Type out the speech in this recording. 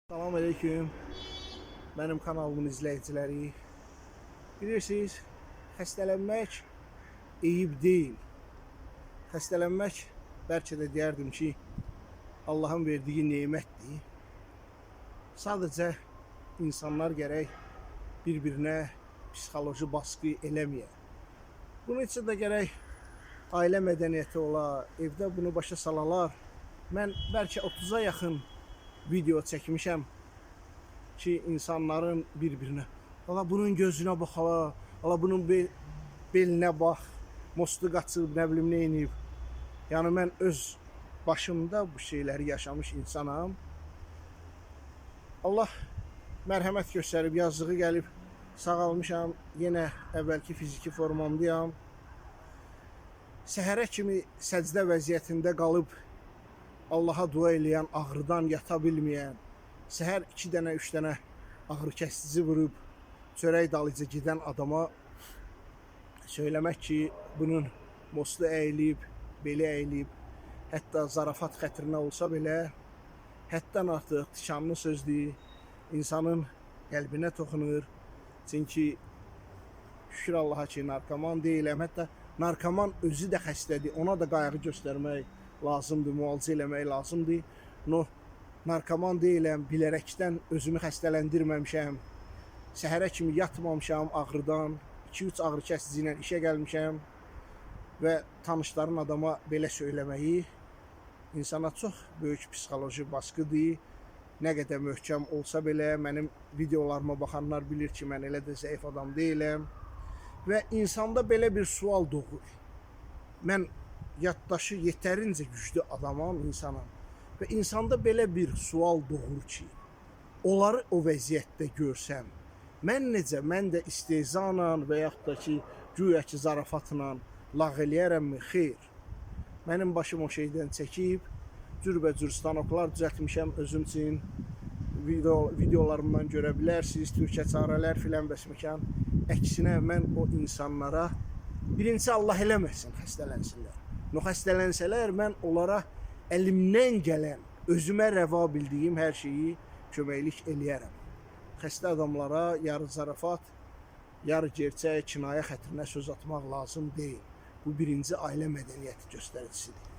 Salam aleyküm, mənim kanalımın izləyiciləri. Bilirsiniz, xəstələnmək eyib deyil. Xəstələnmək bəlkə də deyərdim ki, Allahın verdiyi nemətdir. Sadəcə insanlar gərək bir-birinə psixoloji baskı eləməyə. Bunun üçün də gərək ailə mədəniyyəti ola, evdə bunu başa salalar. Mən bəlkə 30'a yaxın video çəkmişəm ki, insanların bir-birinə ala bunun gözünə bax, ala bunun belinə bax, mostu qaçıb, nə bilim nə edib. Yəni mən öz başımda bu şeyləri yaşamış insanam. Allah mərhəmət göstərib, yazığı gəlib, sağalmışam, yenə əvvəlki fiziki formamdayam. Səhərə kimi səcdə vəziyyətində qalıb Allaha dua eləyən, ağrıdan yata bilməyən, səhər 2 dənə, 3 dənə ağrı kəsici vurub, çörək dalıca gedən adama söyləmək ki, bunun mostu əyilib, beli əyilib, hətta zarafat xətrinə olsa belə, həddən artıq tikanlı sözdür, insanın qəlbinə toxunur. Çünki şükür Allaha ki, narkoman deyiləm, hətta narkoman özü də xəstədir, ona da qayğı göstərmək lazımdır, müalicə eləmək lazımdır. Narkoman deyiləm, bilərəkdən özümü xəstələndirməmişəm. Səhərə kimi yatmamışam ağrıdan, 2-3 ağrı kəsici ilə işə gəlmişəm və tanışların adama belə söyləməyi insana çox böyük psixoloji baskıdır. Nə qədər möhkəm olsa belə, mənim videolarıma baxanlar bilir ki, mən elə də zəif adam deyiləm və insanda belə bir sual doğur. Mən yaddaşı yetərincə güclü adamam, insanam. Və insanda belə bir sual doğur ki, onları o vəziyyətdə görsəm, mən də istehzanla və yaxud da ki, güya ki, zarafatla lağ eləyərəmmi? Xeyr. Mənim başım o şeydən çəkib, cürbəcür stanoklar düzəltmişəm özüm üçün. Videolarımdan görə bilərsiniz, türkə çarələr filan bəsməkan. Əksinə mən o insanlara birinci Allah eləməsin xəstələnsinlər. Xəstələnsələr mən onlara əlimdən gələn, özümə rəva bildiyim hər şeyi köməklik eləyərəm. Xəstə adamlara yarı zarafat, yarı gerçək, kinayə xətrinə söz atmaq lazım deyil. Bu birinci ailə mədəniyyəti göstəricisidir.